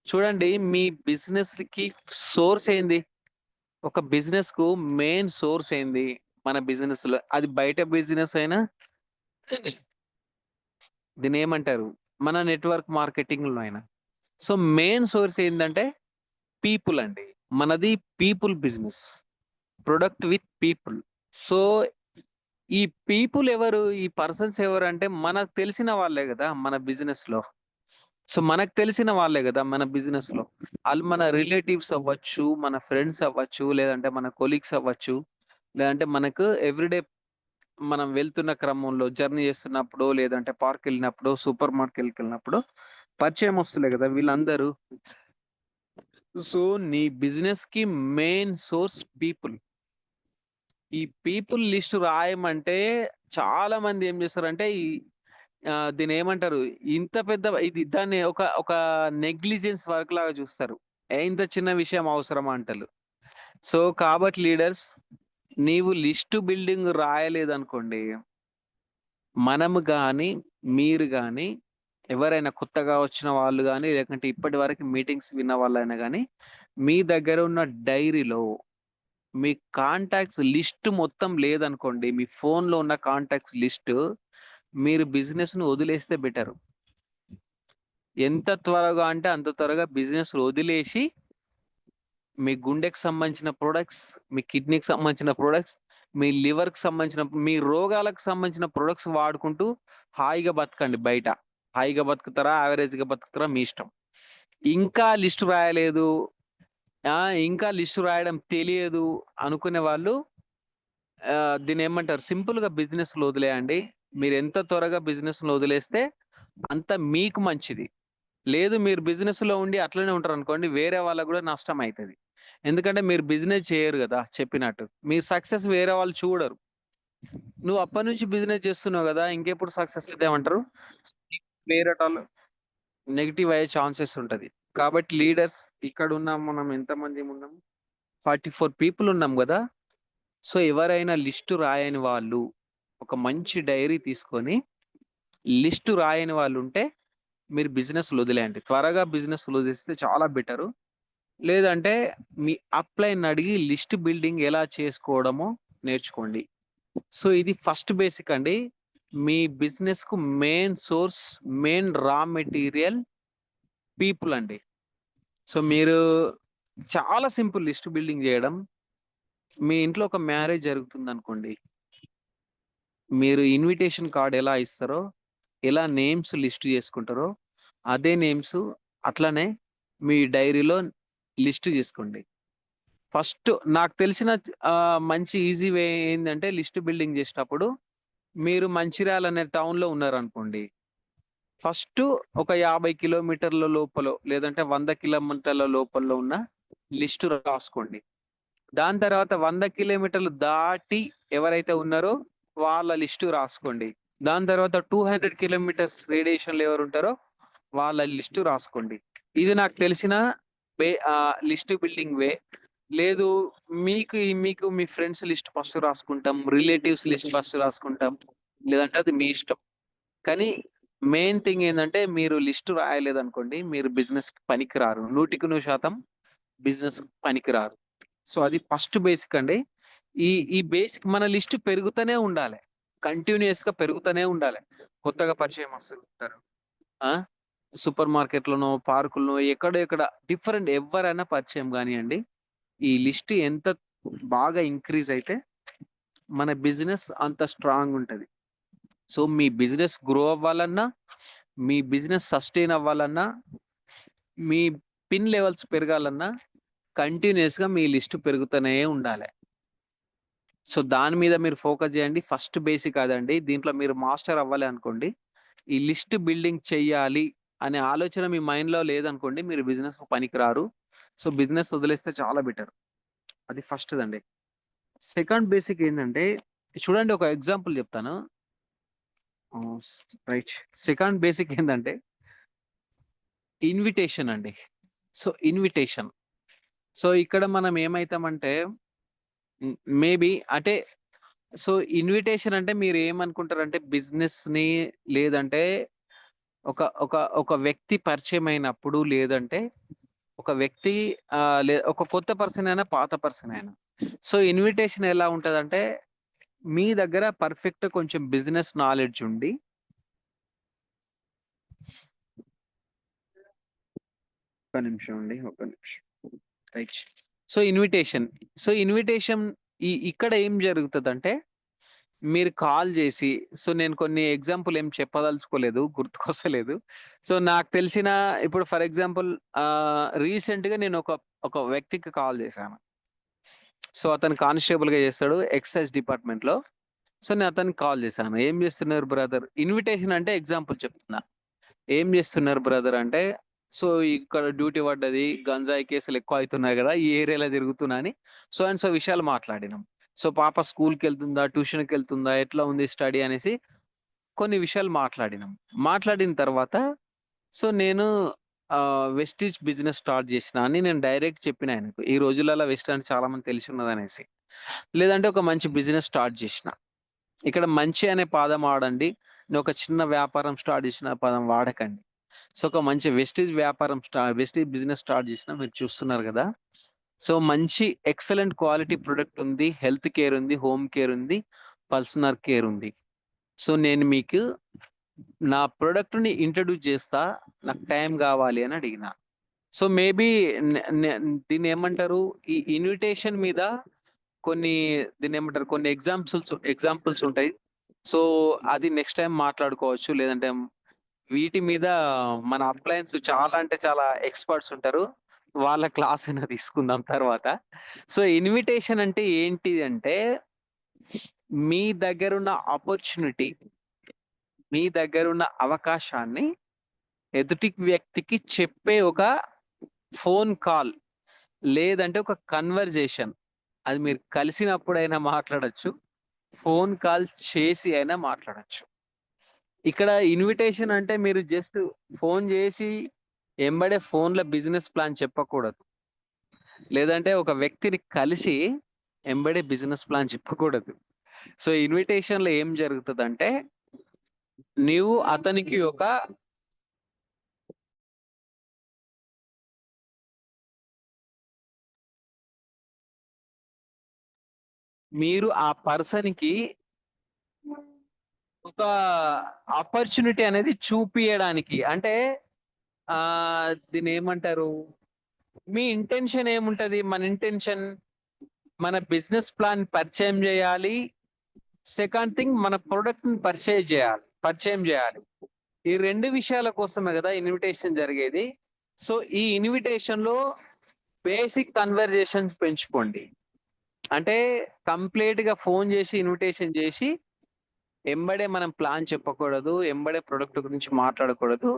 చూడండి మీ బిజినెస్‌కి సోర్స్ ఏంది? ఒక బిజినెస్‌కు మెయిన్ సోర్స్ ఏంది? మన బిజినెస్‌లో అది బయట బిజినెస్ అయినా దీన్నేమంటారు? మన నెట్‌వర్క్ మార్కెటింగ్‌లో అయినా. సో, మెయిన్ సోర్స్ ఏందంటే పీపుల్ అండి. మనది people business. Product with people. So, ఈ పీపుల్ ఎవరు? ఈ పర్సన్స్ ఎవరంటే మనకు తెలిసిన వాళ్ళే గదా! మన బిజినెస్‌లో. సో, మనకు తెలిసిన వాళ్ళే గదా! మన బిజినెస్‌లో. ఆళ్ళు మన రిలేటివ్స్ అవ్వచ్చు, మన ఫ్రెండ్స్ అవ్వచ్చు, లేదంటే మన కొలీగ్స్ అవ్వచ్చు, లేదంటే మనకు ఎవ్రీడే మనం వెళ్తున్న క్రమంలో జర్నీ చేస్తున్నప్పుడో, లేదంటే పార్క్‌కెళ్ళినప్పుడో, సూపర్ మార్కెట్‌కెళ్ళినప్పుడో పరిచయం వస్తులే గదా! వీళ్ళందరూ. సో, నీ బిజినెస్‌కి మెయిన్ సోర్స్ పీపుల్. ఈ పీపుల్ లిస్ట్ రాయమంటే చాలా మంది ఏం చేస్తారంటే దీన్నేమంటారు? ఇంత పెద్ద దాన్ని ఒక ఒక నెగ్లిజెన్స్ వర్క్ లాగా చూస్తారు. ఇంత చిన్న విషయం అవసరమా అంటలు. సో, కాబట్టి లీడర్స్ నీవు లిస్ట్ బిల్డింగ్ రాయలేదనుకోండి, మనము గాని, మీరు గాని, ఎవరైనా కొత్తగా వచ్చిన వాళ్ళు గాని, లేకంటే ఇప్పటివరకు మీటింగ్స్ విన్న వాళ్ళైనా గాని, మీ దగ్గర ఉన్న డైరీలో మీ కాంటాక్ట్స్ లిస్ట్ మొత్తం లేదనుకోండి, మీ ఫోన్‌లో ఉన్న కాంటాక్ట్స్ లిస్టు మీరు బిజినెస్‌ని వదిలేస్తే బెటరు. ఎంత త్వరగా అంటే అంత త్వరగా బిజినెస్ వదిలేసి, మీ గుండెకి సంబంధించిన ప్రొడక్ట్స్, మీ కిడ్నీకి సంబంధించిన ప్రొడక్ట్స్, మీ లివర్‌కి సంబంధించిన మీ రోగాలకు సంబంధించిన ప్రొడక్ట్స్ వాడుకుంటూ హాయిగా బతకండి బయట. హాయిగా బతుకుతారా? యావరేజ్‌గా బతుకుతారా? మీ ఇష్టం. ఇంకా లిస్ట్ రాయలేదు. ఇంకా లిస్ట్ రాయడం తెలియదు అనుకునే వాళ్ళు దీన్నేమంటారు సింపుల్‌గా బిజినెస్‌లు వదిలేయండి. మీరెంత త్వరగా బిజినెస్‌లు వదిలేస్తే అంత మీకు మంచిది. లేదు మీరు బిజినెస్‌లో ఉండి అట్లనే ఉంటారనుకోండి, వేరే వాళ్ళకి గూడా నష్టమైతది. ఎందుకంటే మీరు బిజినెస్ చేయరు గదా! చెప్పినట్టు. మీ సక్సెస్ వేరే వాళ్ళు చూడరు. నువ్వు అప్పటినుంచి బిజినెస్ చేస్తున్నావు గదా! ఇంకెప్పుడు సక్సెస్ అయితావంటారు. వేరేటోళ్ళు నెగెటివ్ అయ్యే ఛాన్సెస్ ఉంటది. కాబట్టి లీడర్స్ ఇక్కడున్న మనం ఎంతమందిమున్నాం? 44 పీపుల్ ఉన్నాం గదా! సో, ఎవరైనా లిస్ట్ రాయని వాళ్ళు ఒక మంచి డైరీ తీసుకొని లిస్ట్ రాయని వాళ్ళుంటే మీరు బిజినెస్‌లు వదిలేయండి. త్వరగా బిజినెస్‌లు వదిలేస్తే చాలా బెటరు. లేదంటే మీ అప్‌లైన్‌ని అడిగి లిస్ట్ బిల్డింగ్ ఎలా చేసుకోవడమో నేర్చుకోండి. సో, ఇది ఫస్ట్ బేసిక్ అండి. మీ బిజినెస్‌కు main source, main raw material people అండి. సో, మీరు చాలా సింపుల్ లిస్ట్ బిల్డింగ్ జేయడం. మీ ఇంట్లో ఒక మ్యారేజ్ జరుగుతుందనుకోండి. మీరు ఇన్విటేషన్ కార్డ్ ఎలా ఇస్తారో, ఎలా నేమ్స్ లిస్ట్ చేసుకుంటారో, అదే నేమ్స్ అట్లనే మీ డైరీలో లిస్ట్ జేసుకోండి. ఫస్ట్ నాకు తెలిసిన మంచి ఈజీ వే ఏందంటే లిస్ట్ బిల్డింగ్ జేసేటప్పుడు మీరు మంచిర్యాల అనే టౌన్‌లో ఉన్నారనుకోండి. ఫస్టు ఒక 50 కిలోమీటర్ల లోపలో లేదంటే 100 కిలోమీటర్ల లోపల ఉన్న లిస్ట్ రాసుకోండి. దాని తర్వాత 100 కిలోమీటర్లు దాటి ఎవరైతే ఉన్నారో వాళ్ళ లిస్ట్ రాసుకోండి. దాని తర్వాత 200 కిలోమీటర్స్ రేడియేషన్‌లో ఎవరుంటారో వాళ్ళ లిస్ట్ రాసుకోండి. ఇది నాకు తెలిసిన లిస్ట్ బిల్డింగ్ వే. లేదు మీకు మీ ఫ్రెండ్స్ లిస్ట్ ఫస్ట్ రాసుకుంటాం. రిలేటివ్స్ లిస్ట్ ఫస్ట్ రాసుకుంటాం. లేదంటే అది మీ ఇష్టం. కానీ మెయిన్ థింగ్ ఏందంటే మీరు లిస్ట్ రాయలేదనుకోండి మీరు బిజినెస్‌కి పనికిరారు. 100% బిజినెస్‌కి పనికిరారు. సో, అది ఫస్ట్ బేసిక్ అండి. ఈ బేసిక్ మన లిస్ట్ పెరుగుతూనే ఉండాలె. కంటిన్యూయస్‌గా పెరుగుతూనే ఉండాలె. కొత్తగా పరిచయం వస్తుంటారు. ఆ! సూపర్ మార్కెట్‌లోనో, పార్కుల్లో ఎక్కడో ఇక్కడ డిఫరెంట్ ఎవ్వరైనా పరిచయం గానియండి. ఈ లిస్ట్ ఎంత బాగా ఇంక్రీజ్ అయితే మన బిజినెస్ అంత స్ట్రాంగ్ ఉంటది. సో, మీ బిజినెస్ గ్రో అవ్వాలన్నా, మీ బిజినెస్ సస్టైన్ అవ్వాలన్నా మీ పిన్ లెవెల్స్ పెరగాలన్నా కంటిన్యూస్గా మీ లిస్ట్ పెరుగుతూనే ఉండాలి. సో దాని మీద మీరు ఫోకస్ చేయండి. ఫస్ట్ బేసిక్ అదండి. దీంట్లో మీరు మాస్టర్ అవ్వాలి అనుకోండి, ఈ లిస్ట్ బిల్డింగ్ చెయ్యాలి అనే ఆలోచన మీ మైండ్లో లేదనుకోండి, మీరు బిజినెస్ పనికిరారు. సో బిజినెస్ వదిలేస్తే చాలా బెటర్. అది ఫస్ట్ దండి. సెకండ్ బేసిక్ ఏంటంటే, చూడండి ఒక ఎగ్జాంపుల్ చెప్తాను. రైట్. సెకండ్ బేసిక్ ఏంటంటే ఇన్విటేషన్ అండి. So invitation. సో ఇక్కడ మనం ఏమైతామంటే మేబీ అంటే సో ఇన్విటేషన్ అంటే మీరు ఏమనుకుంటారంటే బిజినెస్‌ని లేదంటే ఒక ఒక ఒక వ్యక్తి పరిచయం అయినప్పుడు లేదంటే ఒక వ్యక్తి ఒక కొత్త పర్సన్ అయినా, పాత పర్సన్ అయినా. సో ఇన్విటేషన్ ఎలా ఉంటదంటే మీ దగ్గర పర్ఫెక్ట్ కొంచెం బిజినెస్ నాలెడ్జ్ ఉండి ఒక్క నిమిషం అండి. ఒక్క నిమిషం. రైట్. సో ఇన్విటేషన్ ఇక్కడ ఏం జరుగుతదంటే మీరు కాల్ చేసి నేను కొన్ని ఎగ్జాంపుల్ ఏం చెప్పదలుచుకోలేదు. గుర్తుకొస్తలేదు. సో నాకు తెలిసిన ఇప్పుడు ఫర్ ఎగ్జాంపుల్ రీసెంట్‌గా నేను ఒక ఒక వ్యక్తికి కాల్ చేశాను. సో అతను కానిస్టేబుల్‌గా చేస్తాడు ఎక్సైజ్ డిపార్ట్‌మెంట్‌లో. సో నేను అతనికి కాల్ చేశాను. "ఏం చేస్తున్నారు బ్రదర్?" ఇన్విటేషన్ అంటే ఎగ్జాంపుల్ చెప్తున్నా. "ఏం చేస్తున్నారు బ్రదర్" అంటే, "సో ఇక్కడ డ్యూటీ పడ్డది. గంజాయి కేసులు ఎక్కువ అయితున్నాయి కదా! ఈ ఏరియాలో తిరుగుతున్నా" అని సో అండ్ సో విషయాలు మాట్లాడినాం. సో పాప స్కూల్‌కెళ్తుందా? ట్యూషన్‌కెళ్తుందా? ఎట్లా ఉంది స్టడీ అనేసి కొన్ని విషయాలు మాట్లాడినాం. మాట్లాడిన తర్వాత సో నేను వెస్టీజ్ బిజినెస్ స్టార్ట్ చేసినా అని నేను డైరెక్ట్ చెప్పిన ఆయనకు. ఈ రోజులలో వెస్ట్ అంటే చాలా మంది తెలిసి ఉన్నదనేసి. లేదంటే ఒక మంచి బిజినెస్ స్టార్ట్ చేసిన. ఇక్కడ మంచి అనే పదం వాడండి. ఒక చిన్న వ్యాపారం స్టార్ట్ చేసిన పదం వాడకండి. సో ఒక మంచి వెస్టీజ్ బిజినెస్ స్టార్ట్ చేసినా మీరు చూస్తున్నారు కదా! సో మంచి ఎక్సలెంట్ క్వాలిటీ ప్రొడక్ట్ ఉంది. హెల్త్ కేర్ ఉంది. హోమ్ కేర్ ఉంది. పర్సనల్ కేర్ ఉంది. సో నేను మీకు నా ప్రొడక్ట్‌ని ఇంట్రొడ్యూస్ చేస్తా. నాకు టైం కావాలి అని అడిగిన. సో మేబీ నె నె దీన్నేమంటారు? ఈ ఇన్విటేషన్ మీద కొన్ని దీన్నేమంటారు? కొన్ని ఎగ్జాంపుల్స్ ఉంటాయి. సో అది నెక్స్ట్ టైమ్ మాట్లాడుకోవచ్చు. లేదంటే వీటి మీద మన అప్లయన్స్ చాలా అంటే చాలా ఎక్స్‌పర్ట్స్ ఉంటారు. వాళ్ళ క్లాస్ అయినా తీసుకుందాం తర్వాత. సో ఇన్విటేషన్ అంటే ఏంటి అంటే, మీ దగ్గరున్న ఆపర్చునిటీ, మీ దగ్గరున్న అవకాశాన్ని ఎదుటి వ్యక్తికి చెప్పే ఒక ఫోన్ కాల్ లేదంటే ఒక కన్వర్జేషన్. అది మీరు కలిసినప్పుడైనా మాట్లాడొచ్చు. ఫోన్ కాల్ చేసి అయినా మాట్లాడొచ్చు. ఇక్కడ ఇన్విటేషన్ అంటే మీరు జస్ట్ ఫోన్ చేసి ఎంబడే ఫోన్‌లో బిజినెస్ ప్లాన్ చెప్పకూడదు. లేదంటే ఒక వ్యక్తిని కలిసి ఎంబడే బిజినెస్ ప్లాన్ చెప్పకూడదు. సో ఇన్విటేషన్‌లో ఏం జరుగుతదంటే నీవు అతనికి ఒక మీరు ఆ పర్సన్‌కి ఒక ఆపర్చునిటీ అనేది చూపియడానికి. అంటే దీన్నేమంటారు? మీ ఇంటెన్షన్ ఏముంటది? మన ఇంటెన్షన్ మన బిజినెస్ ప్లాన్ పరిచయం జేయాలి. సెకండ్ థింగ్ మన ప్రొడక్ట్‌ని పరిచయం జేయాలి. ఈ 2 విషయాల కోసమే గదా ఇన్విటేషన్ జరిగేది. సో ఈ ఇన్విటేషన్‌లో బేసిక్ కన్వర్జేషన్స్ పెంచుకోండి. అంటే కంప్లీట్‌గా ఫోన్ జేసి ఇన్విటేషన్ జేసి ఎంబడే మనం ప్లాన్ చెప్పకూడదు. ఎంబడే ప్రొడక్ట్ గురించి మాట్లాడకూడదు.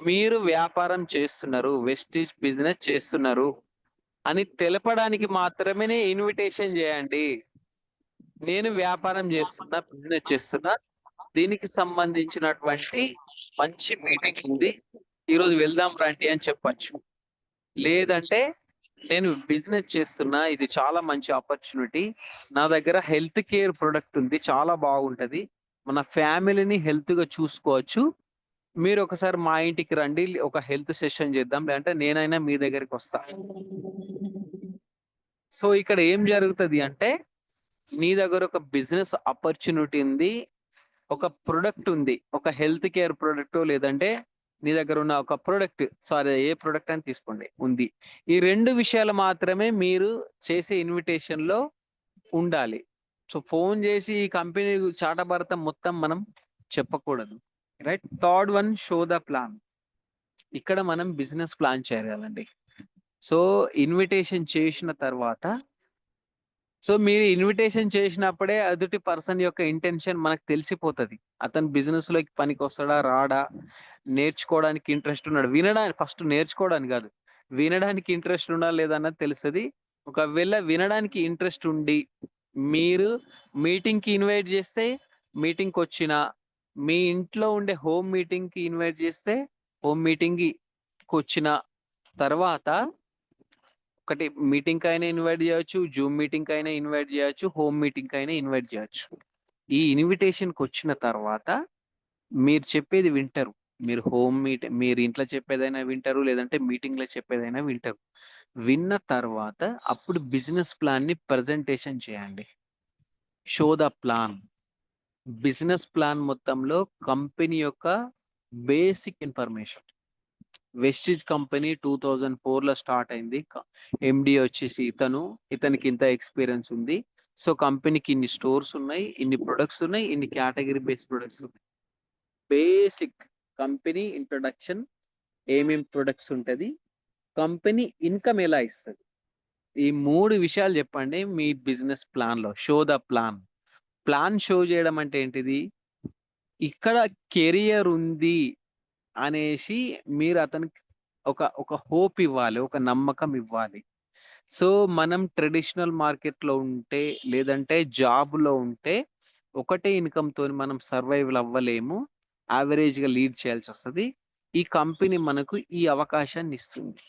మీరు వ్యాపారం చేస్తున్నారు. వెస్టీజ్ బిజినెస్ చేస్తున్నారు అని తెలపడానికి మాత్రమే ఇన్విటేషన్ జేయండి. నేను వ్యాపారం జేస్తున్నా, బిజినెస్ చేస్తున్నా. దీనికి సంబంధించినటువంటి మంచి మీటింగ్ ఉంది. ఈరోజు వెళ్దాం రండి అని చెప్పొచ్చు. లేదంటే నేను బిజినెస్ చేస్తున్నా. ఇది చాలా మంచి ఆపర్చునిటీ. నా దగ్గర హెల్త్ కేర్ ప్రొడక్ట్ ఉంది. చాలా బాగుంటది. మన ఫ్యామిలీని హెల్త్‌గా చూసుకోవచ్చు. మీరు ఒకసారి మా ఇంటికి రండి. ఒక హెల్త్ సెషన్ చేద్దాం. లేదంటే నేనైనా మీ దగ్గరికొస్తా. సో ఇక్కడ ఏం జరుగుతది అంటే, నీ దగ్గర ఒక బిజినెస్ ఆపర్చునిటీ ఉంది. ఒక ప్రొడక్ట్ ఉంది. ఒక హెల్త్ కేర్ ప్రొడక్టో లేదంటే నీ దగ్గర ఉన్న ఒక ప్రొడక్ట్ ఏ ప్రొడక్ట్ అని తీసుకోండి ఉంది. ఈ 2 విషయాలు మాత్రమే మీరు చేసే ఇన్విటేషన్‌లో ఉండాలి. సో ఫోన్ చేసి ఈ కంపెనీ చాటభారతం మొత్తం మనం చెప్పకూడదు. Right. Third one show the plan. ఇక్కడ మనం బిజినెస్ ప్లాన్ చేయాలండి. సో, ఇన్విటేషన్ చేసిన తర్వాత మీరు ఇన్విటేషన్ చేసినప్పుడే ఎదుటి పర్సన్ యొక్క ఇంటెన్షన్ మనకు తెలిసిపోతది. అతను బిజినెస్‌లోకి పనికొస్తాడా? రాడా? నేర్చుకోవడానికి ఇంట్రెస్ట్ ఉన్నాడా? ఫస్ట్ నేర్చుకోవడానికి గాదు. వినడానికి ఇంట్రెస్ట్ ఉందా? లేదా? అన్నది తెలుస్తది. ఒకవేళ వినడానికి ఇంట్రెస్ట్ ఉండి, మీరు మీటింగ్‌కి ఇన్వైట్ జేస్తే మీటింగ్‌కొచ్చినా, మీ ఇంట్లో ఉండే హోమ్ మీటింగ్‌కి ఇన్వైట్ జేస్తే హోమ్ మీటింగ్‌కొచ్చిన తర్వాత ఒకటి మీటింగ్‌కైనా ఇన్వైట్ జేయొచ్చు, జూమ్ మీటింగ్‌కైనా ఇన్వైట్ జేయొచ్చు, హోమ్ మీటింగ్‌కైనా ఇన్వైట్ జేయొచ్చు. ఈ ఇన్విటేషన్‌కొచ్చిన తర్వాత మీరు చెప్పేది వింటరు. మీరు ఇంట్లో చెప్పేదైనా వింటరు, లేదంటే మీటింగ్‌లో చెప్పేదైనా వింటరు. విన్న తర్వాత అప్పుడు బిజినెస్ ప్లాన్‌ని ప్రెజెంటేషన్ చేయండి. Show the plan. Business plan మొత్తంలో కంపెనీ యొక్క బేసిక్ ఇన్ఫర్మేషన్. వెస్టిజ్ కంపెనీ 2004లో స్టార్ట్ అయింది. ఎండీ వచ్చేసి ఇతనికి ఇంత ఎక్స్‌పీరియన్స్ ఉంది. సో, కంపెనీకి ఇన్ని స్టోర్స్ ఉన్నాయి, ఇన్ని ప్రొడక్ట్స్ ఉన్నాయి, ఇన్ని కేటగరీ బేస్డ్ ప్రొడక్ట్స్ ఉన్నాయి. బేసిక్ కంపెనీ ఇంట్రొడక్షన్, ఏమేం ప్రొడక్ట్స్ ఉంటది, కంపెనీ ఇన్‌కమ్ ఎలా ఇస్తది. ఈ 3 విషయాలు చెప్పండి మీ బిజినెస్ ప్లాన్‌లో. Show the plan. Plan show చేయడం అంటే ఏంటిది? ఇక్కడ కెరియర్ ఉంది అనేసి మీరు అతనికి ఒక హోప్ ఇవ్వాలి. ఒక నమ్మకం ఇవ్వాలి. సో, మనం ట్రెడిషనల్ మార్కెట్‌లో ఉంటే, లేదంటే జాబ్‌లో ఉంటే, ఒకటే ఇన్‌కమ్‌తోని మనం సర్వైవల్ అవ్వలేము. యావరేజ్‌గా లీడ్ చేయాల్సొస్తది. ఈ కంపెనీ మనకు ఈ అవకాశాన్ని ఇస్తుంది.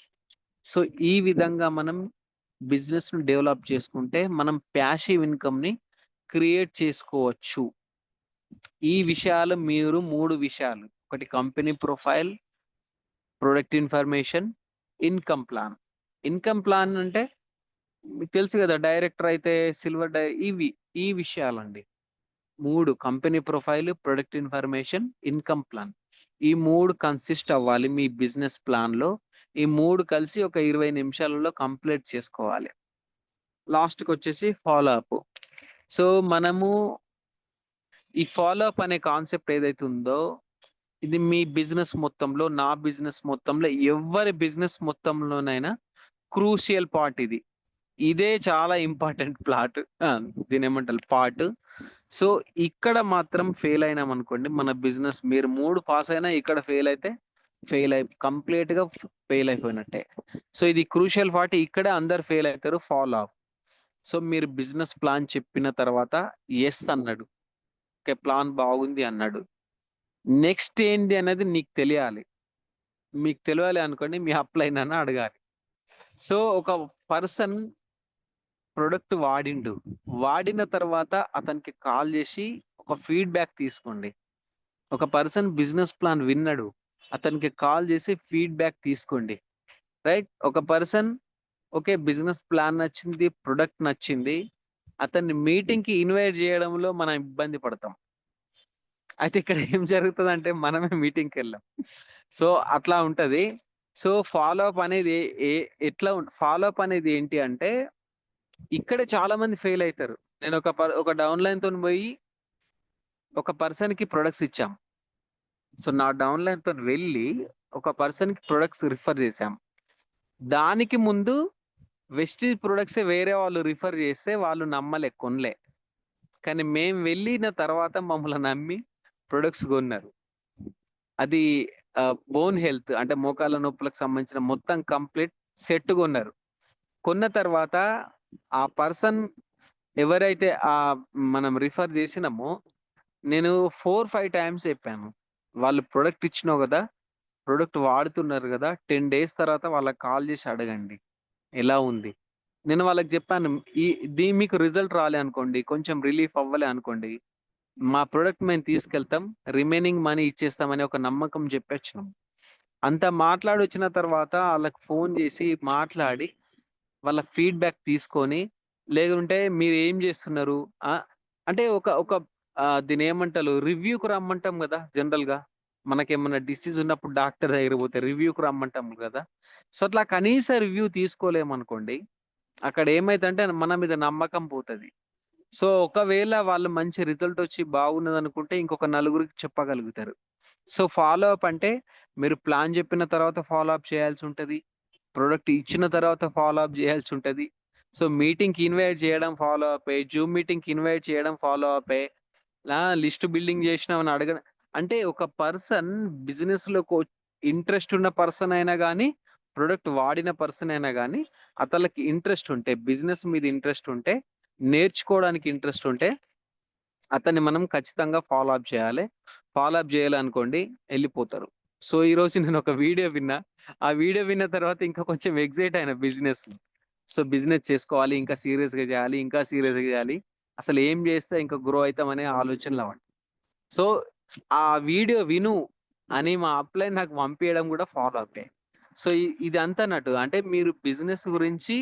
సో, ఈ విధంగా మనం బిజినెస్‌ని డెవలప్ చేసుకుంటే, మనం ప్యాసివ్ ఇన్‌కమ్‌ని క్రియేట్ చేసుకోవచ్చు. ఈ విషయాలు మీరు 3 విషయాలు. ఒకటి company profile, product information, income plan. Income plan అంటే మీకు తెలుసు గదా! డైరెక్టర్ అయితే సిల్వర్ ఈ విషయాలండి. 3 company profile, product information, income plan. ఈ 3 కన్సిస్ట్ అవ్వాలి మీ బిజినెస్ ప్లాన్‌లో. ఈ 3 కలిసి ఒక 20 నిమిషాలలో కంప్లీట్ చేసుకోవాలి. లాస్ట్‌కొచ్చేసి ఫాలో అప్. సో, మనము ఈ ఫాలో అప్ అనే కాన్సెప్ట్ ఏదైతే ఉందో, ఇది మీ బిజినెస్ మొత్తంలో, నా బిజినెస్ మొత్తంలో, ఎవ్వరి బిజినెస్ మొత్తంలోనైనా క్రూషియల్ పార్ట్ ఇది. ఇదే చాలా ఇంపార్టెంట్ ఆ! దీన్నేమంటారు పార్ట్. సో, ఇక్కడ మాత్రం ఫెయిల్ అయినామనుకోండి మన బిజినెస్ మీరు 3 పాస్ అయినా ఇక్కడ కంప్లీట్‌గా ఫెయిల్ అయిపోయినట్టే. సో, ఇది క్రూషియల్ పార్ట్ ఇక్కడే అందరూ ఫెయిల్ అయితారు. Follow up. సో, మీరు బిజినెస్ ప్లాన్ చెప్పిన తర్వాత యెస్ అన్నాడు. ఓకే. ప్లాన్ బాగుంది అన్నాడు. నెక్స్ట్ ఏంది అనేది నీకు తెలియాలి. మీకు తెలవాలి అనుకోండి మీ అప్‌లైనని అడగాలి. సో, ఒక పర్సన్ ప్రొడక్ట్ వాడిండు. వాడిన తర్వాత అతనికి కాల్ జేసి ఒక ఫీడ్‌బ్యాక్ తీసుకోండి. ఒక పర్సన్ బిజినెస్ ప్లాన్ విన్నడు. అతనికి కాల్ జేసి ఫీడ్‌బ్యాక్ తీసుకోండి. రైట్? ఒక పర్సన్ ఓకే. బిజినెస్ ప్లాన్ నచ్చింది, ప్రొడక్ట్ నచ్చింది. అతన్ని మీటింగ్‌కి ఇన్వైట్ జేయడంలో మనం ఇబ్బంది పడతాం. అయితే ఇక్కడ ఏం జరుగుతదంటే మనమే మీటింగ్‌కెళ్ళం. సో, అట్లా ఉంటది. సో, ఫాలో అప్ అనేది ఎ ఫాలో అప్ అనేది ఏంటి అంటే ఇక్కడే చాలా మంది ఫెయిల్ అయితారు. నేను ఒక డౌన్‌లైన్‌తోని బోయి ఒక పర్సన్‌కి ప్రొడక్ట్స్ ఇచ్చాం. సో, నా డౌన్‌లైన్‌తోని వెళ్ళి ఒక పర్సన్‌కి ప్రొడక్ట్స్ రిఫర్ చేశాం. దానికి ముందు వెస్టీజ్ ప్రొడక్ట్సే వేరే వాళ్ళు రిఫర్ చేస్తే వాళ్ళు కొనలే. కానీ మేము వెళ్ళిన తర్వాత మమ్మల్ని నమ్మి ప్రొడక్ట్స్ కొన్నారు. అది బోన్ హెల్త్ అంటే మోకాళ్ళ నొప్పులకు సంబంధించిన మొత్తం కంప్లీట్ సెట్ కొన్నారు. కొన్న తర్వాత ఆ పర్సన్ ఎవరైతే మనం రిఫర్ చేసినామో నేను 4, 5 టైమ్స్ చెప్పాను. వాళ్ళు ప్రొడక్ట్ ఇచ్చినావు గదా! ప్రొడక్ట్ వాడుతున్నారు గదా! 10 డేస్ తర్వాత వాళ్ళకి కాల్ జేసి అడగండి. ఎలా ఉంది? నేను వాళ్ళకి జెప్పాను. ఈ మీకు రిజల్ట్ రాలే అనుకోండి, కొంచెం రిలీఫ్ అవ్వలే అనుకోండి, మా ప్రొడక్ట్ మేము తీసుకెళ్తాం. రిమైనింగ్ మనీ ఇచ్చేస్తామని ఒక నమ్మకం జెప్పొచ్చినాం. అంత మాట్లాడొచ్చిన తర్వాత ఆళ్ళకి ఫోను జేసి మాట్లాడి, వాళ్ళ ఫీడ్‌బ్యాక్ తీసుకొని, లేకుంటే మీరేం జేస్తున్నారు? ఆహ్, అంటే ఒక ఒక దీన్నేమంటారు రివ్యూకి రమ్మంటాం గదా! జనరల్‌గా. మనకేమన్నా డిసీజ్ ఉన్నప్పుడు డాక్టర్ దగ్గరికి పోతే రివ్యూకి రమ్మంటాం గదా! సో, అట్లా కనీస రివ్యూ తీసుకోలేమనుకోండి, అక్కడ ఏమైద్దంటే మన మీద నమ్మకం పోతది. సో, ఒకవేళ వాళ్ళు మంచి రిజల్ట్ వచ్చి బాగున్నదనుకుంటే ఇంకొక నలుగురికి చెప్పగలుగుతారు. సో, ఫాలో అప్ అంటే మీరు ప్లాన్ జెప్పిన తర్వాత ఫాలో అప్ చేయాల్సుంటది. ప్రొడక్ట్ ఇచ్చిన తర్వాత ఫాలో అప్ జేయాల్సుంటది. సో, మీటింగ్‌కి ఇన్వైట్ జేయడం ఫాలో అప్పే. జూమ్ మీటింగ్‌కి ఇన్వైట్ చేయడం ఫాలో అప్పే. లిస్ట్ బిల్డింగ్ జేసినామని అడగడం అంటే ఒక పర్సన్ బిజినెస్‌లోకి ఇంట్రెస్ట్ ఉన్న పర్సన్ అయినా గాని, ప్రొడక్ట్ వాడిన పర్సన్ అయినా గాని, అతనికి ఇంట్రెస్ట్ ఉంటే, బిజినెస్ మీద ఇంట్రెస్ట్ ఉంటే, నేర్చుకోవడానికి ఇంట్రెస్ట్ ఉంటే, అతన్ని మనం ఖచ్చితంగా ఫాలో అప్ చేయాలి. ఫాలో అప్ జేయాలనుకోండి ఎళ్ళిపోతారు. సో, ఈరోజు నేనొక వీడియో విన్నా. ఆ వీడియో విన్న తర్వాత ఇంకా కొంచెం ఎక్సైట్ అయిన బిజినెస్‌లో. సో, బిజినెస్ చేసుకోవాలి, ఇంకా సీరియస్‌గా జేయాలి, ఇంకా సీరియస్‌గా జేయాలి. అసలు ఏం జేస్తే ఇంకా గ్రో అయితామనే ఆలోచనలో పడ్డా. సో, ఆ వీడియో విను అని మా అప్‌లైన్ నాకు పంపియడం గూడా ఫాలో అప్పే. సో, ఇదంతా అన్నట్టు. అంటే మీరు బిజినెస్ గురించి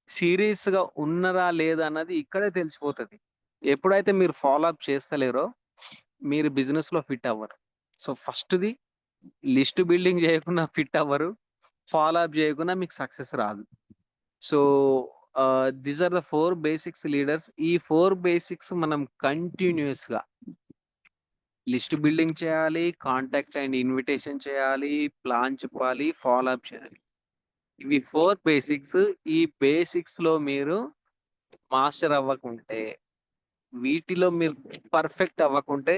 సీరియస్‌గా ఉన్నరా లేదా అన్నది ఇక్కడే తెలిసిపోతది. ఎప్పుడైతే మీరు ఫాలో అప్ చేస్తలేరో మీరు బిజినెస్‌లో ఫిట్ అవ్వరు. సో, ఫస్ట్‌ది లిస్ట్ బిల్డింగ్ జేయకుండా ఫిట్ అవ్వరు. ఫాలో అప్ జేయకుండా మీకు సక్సెస్ రాదు. So, these are the 4 basics leaders. ఈ 4 బేసిక్స్ మనం కంటిన్యూయస్‌గా లిస్ట్ బిల్డింగ్ చేయాలి, కాంటాక్ట్ అండ్ ఇన్విటేషన్ చేయాలి, ప్లాన్ చెప్పాలి, ఫాలో అప్ చేయాలి. ఇవి 4 బేసిక్స్. ఈ బేసిక్స్‌లో మీరు మాస్టర్ అవ్వకుంటే, వీటిలో మీరు పర్ఫెక్ట్ అవ్వకుంటే,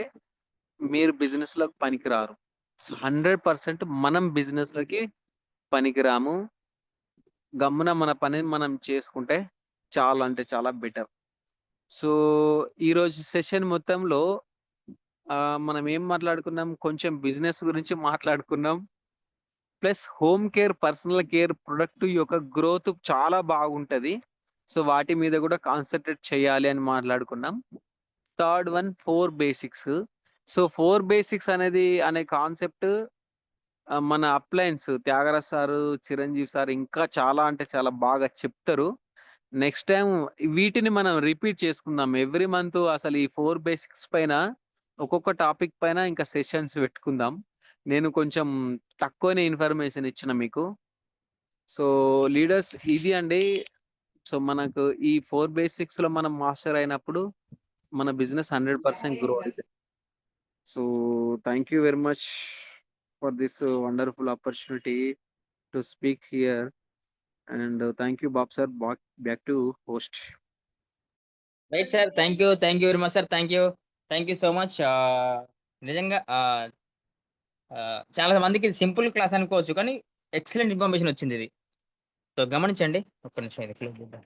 మీరు బిజినెస్‌లోకి పనికిరారు. సో, 100% మనం బిజినెస్‌లోకి పనికిరాము. గమ్మున మన పని మనం చేసుకుంటే చాలా అంటే చాలా బెటర్. సో, ఈరోజు సెషన్ మొత్తంలో మనం ఏం మాట్లాడుకున్నాం? కొంచెం బిజినెస్ గురించి మాట్లాడుకున్నాం. Plus home care, personal care product యొక్క గ్రోత్ చాలా బాగుంటది. సో, వాటి మీద గూడా కాన్సంట్రేట్ చేయాలి అని మాట్లాడుకున్నాం. Third one 4 basics. So, 4 basics అనే కాన్సెప్ట్ మన appliance Thyagaraj sir, Chiranjeevi sir ఇంకా చాలా అంటే చాలా బాగా చెప్తరు. నెక్స్ట్ టైమ్ వీటిని మనం రిపీట్ చేసుకుందాం. ఎవ్రీ మంత్ అసలు ఈ 4 బేసిక్స్ పైన ఒక్కొక్క టాపిక్ పైన ఇంకా సెషన్స్ పెట్టుకుందాం. నేను కొంచెం తక్కువనే ఇన్ఫర్మేషన్ ఇచ్చిన మీకు. సో, లీడర్స్ ఇది అండి. సో, మనకు ఈ 4 బేసిక్స్‌లో మనం మాస్టర్ అయినప్పుడు మన బిజినెస్ 100% గ్రో అయితది. So thank you very much for this wonderful opportunity to speak here. And thank you, Bob sir. Back to host. Right sir. Thank you very much sir. Thank you so much. నిజంగా చాలా మందికి ఇది simple class అనుకోవచ్చు. కానీ excellent information వచ్చిందిది. So, గమనించండి. ఒక్క నిమిషం ఇది క్లోజ్ చేద్దాం.